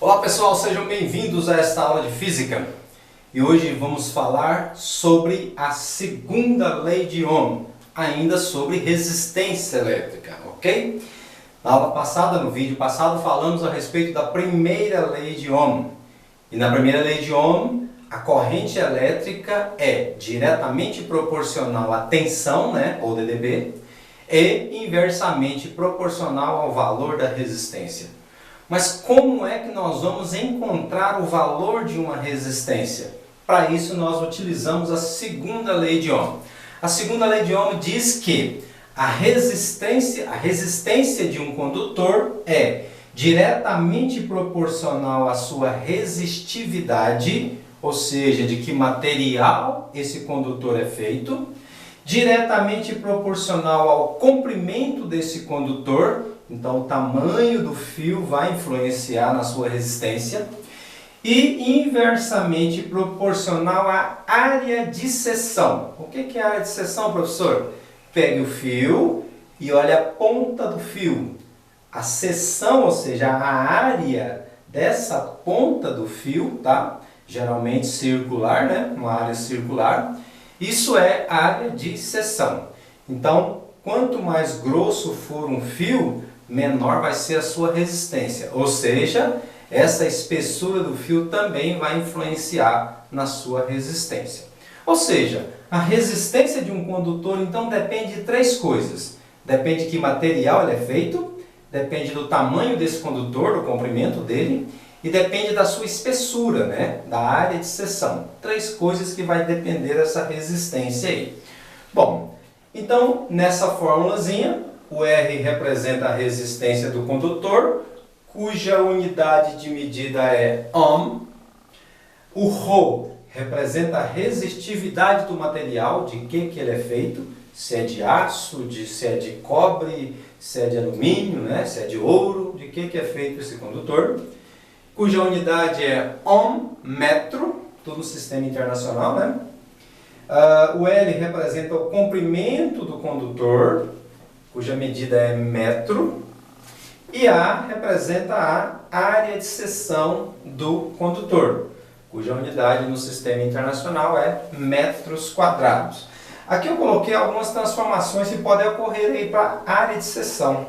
Olá pessoal, sejam bem-vindos a esta aula de Física. E hoje vamos falar sobre a segunda lei de Ohm, ainda sobre resistência elétrica, ok? Na aula passada, no vídeo passado, falamos a respeito da primeira lei de Ohm. E na primeira lei de Ohm, a corrente elétrica é diretamente proporcional à tensão, ou dB, e inversamente proporcional ao valor da resistência. Mas como é que nós vamos encontrar o valor de uma resistência? Para isso nós utilizamos a segunda lei de Ohm. A segunda lei de Ohm diz que a resistência de um condutor é diretamente proporcional à sua resistividade, ou seja, de que material esse condutor é feito, diretamente proporcional ao comprimento desse condutor. Então, o tamanho do fio vai influenciar na sua resistência. E inversamente proporcional à área de seção. O que é a área de seção, professor? Pegue o fio e olhe a ponta do fio. A seção, ou seja, a área dessa ponta do fio, tá? Geralmente circular, uma área circular. Isso é área de seção. Então, quanto mais grosso for um fio, menor vai ser a sua resistência. Ou seja, essa espessura do fio também vai influenciar na sua resistência. Ou seja, a resistência de um condutor então depende de três coisas. Depende de que material ele é feito, depende do tamanho desse condutor, do comprimento dele, e depende da sua espessura, da área de seção. Três coisas que vai depender dessa resistência aí. Bom, então nessa formulazinha, o R representa a resistência do condutor, cuja unidade de medida é Ohm. O Ρ representa a resistividade do material, de que ele é feito, se é de aço, se é de cobre, se é de alumínio, se é de ouro, de que é feito esse condutor, cuja unidade é Ohm, metro, tudo no sistema internacional, o L representa o comprimento do condutor, cuja medida é metro, e A representa a área de seção do condutor, cuja unidade no sistema internacional é metros quadrados. Aqui eu coloquei algumas transformações que podem ocorrer aí para a área de seção.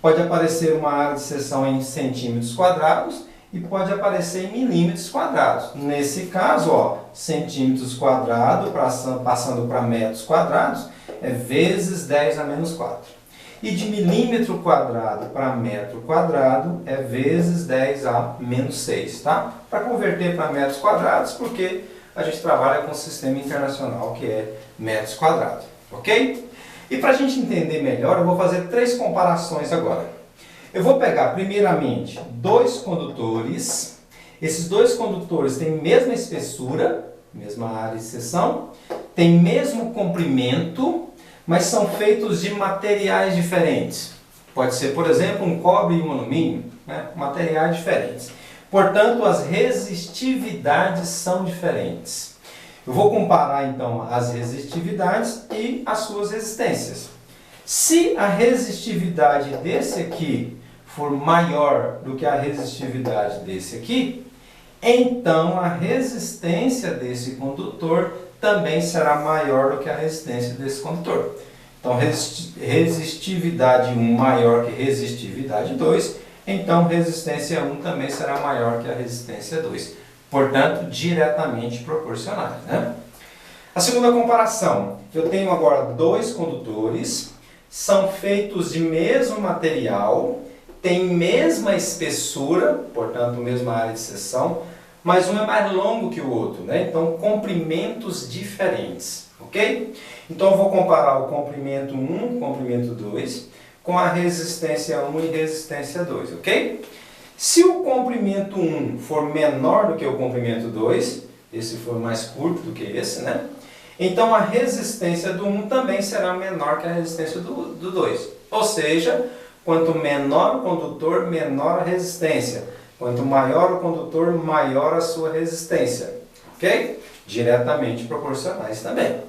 Pode aparecer uma área de seção em centímetros quadrados e pode aparecer em milímetros quadrados. Nesse caso, centímetros quadrados passando para metros quadrados é vezes 10 a menos 4. E de milímetro quadrado para metro quadrado é vezes 10 a menos 6, tá? Para converter para metros quadrados, porque a gente trabalha com o sistema internacional que é metros quadrados, ok? E para a gente entender melhor, eu vou fazer três comparações agora. Eu vou pegar primeiramente dois condutores. Esses dois condutores têm mesma espessura, mesma área de seção, têm mesmo comprimento, mas são feitos de materiais diferentes. Pode ser, por exemplo, um cobre e um alumínio, materiais diferentes. Portanto, as resistividades são diferentes. Eu vou comparar então as resistividades e as suas resistências. Se a resistividade desse aqui for maior do que a resistividade desse aqui, então a resistência desse condutor também será maior do que a resistência desse condutor. Então, resistividade 1 maior que resistividade 2, então resistência 1 também será maior que a resistência 2. Portanto, diretamente proporcionais. A segunda comparação, eu tenho agora dois condutores, são feitos de mesmo material, têm mesma espessura, portanto, mesma área de seção, mas um é mais longo que o outro, Então, comprimentos diferentes, ok? Então, eu vou comparar o comprimento 1, comprimento 2, com a resistência 1 e resistência 2, ok? Se o comprimento 1 for menor do que o comprimento 2, esse for mais curto do que esse, então a resistência do 1 também será menor que a resistência do 2. Ou seja, quanto menor o condutor, menor a resistência. Quanto maior o condutor, maior a sua resistência. Ok? Diretamente proporcionais também.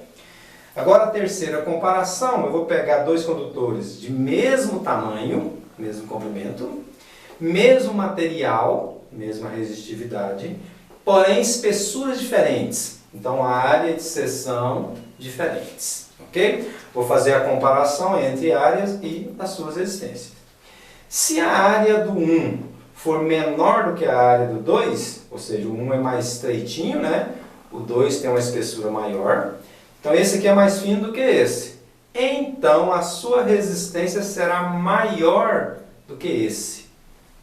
Agora a terceira comparação, eu vou pegar dois condutores de mesmo tamanho, mesmo comprimento, mesmo material, mesma resistividade, porém espessuras diferentes. Então, área de seção diferentes. Ok? Vou fazer a comparação entre áreas e as suas resistências. Se a área do 1 for menor do que a área do 2, ou seja, o 1 é mais estreitinho, né? O 2 tem uma espessura maior. Então, esse aqui é mais fino do que esse. Então, a sua resistência será maior do que esse.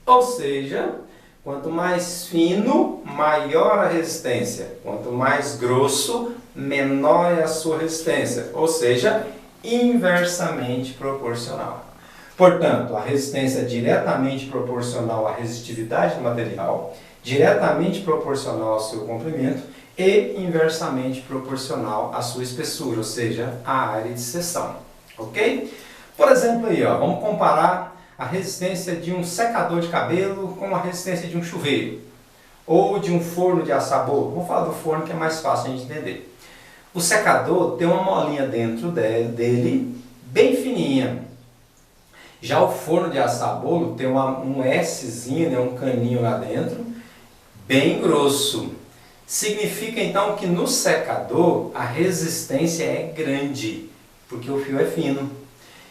Ou seja, quanto mais fino, maior a resistência. Quanto mais grosso, menor é a sua resistência. Ou seja, inversamente proporcional. Portanto, a resistência é diretamente proporcional à resistividade do material, diretamente proporcional ao seu comprimento e inversamente proporcional à sua espessura, ou seja, à área de seção. Ok? Por exemplo, aí, ó, vamos comparar a resistência de um secador de cabelo com a resistência de um chuveiro ou de um forno de assar bolo. Vamos falar do forno que é mais fácil a gente entender. O secador tem uma molinha dentro dele bem fininha. Já o forno de assar bolo tem um Szinho, né, um caninho lá dentro, bem grosso. Significa então que no secador a resistência é grande, porque o fio é fino.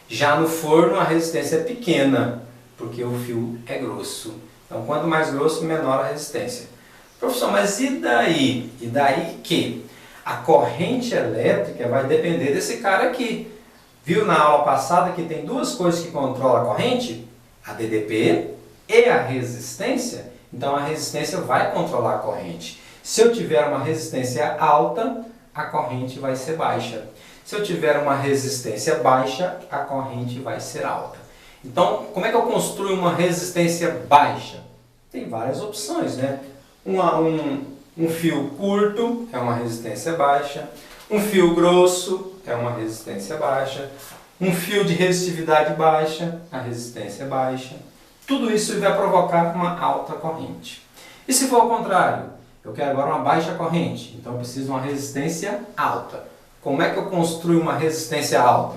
Já no forno a resistência é pequena, porque o fio é grosso. Então quanto mais grosso, menor a resistência. Professor, mas e daí? E daí que a corrente elétrica vai depender desse cara aqui. Viu na aula passada que tem duas coisas que controlam a corrente? A DDP e a resistência. Então a resistência vai controlar a corrente. Se eu tiver uma resistência alta, a corrente vai ser baixa. Se eu tiver uma resistência baixa, a corrente vai ser alta. Então, como é que eu construo uma resistência baixa? Tem várias opções, né? Um fio curto é uma resistência baixa. Um fio grosso é uma resistência baixa. Um fio de resistividade baixa, a resistência é baixa. Tudo isso vai provocar uma alta corrente. E se for ao contrário? Eu quero agora uma baixa corrente, então eu preciso de uma resistência alta. Como é que eu construo uma resistência alta?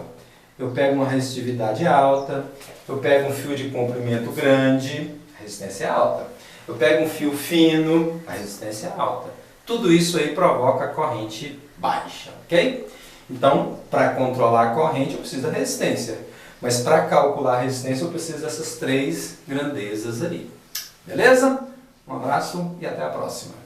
Eu pego uma resistividade alta, eu pego um fio de comprimento grande, a resistência é alta. Eu pego um fio fino, a resistência é alta. Tudo isso aí provoca corrente baixa, ok? Então, para controlar a corrente eu preciso da resistência. Mas para calcular a resistência eu preciso dessas três grandezas ali. Beleza? Um abraço e até a próxima.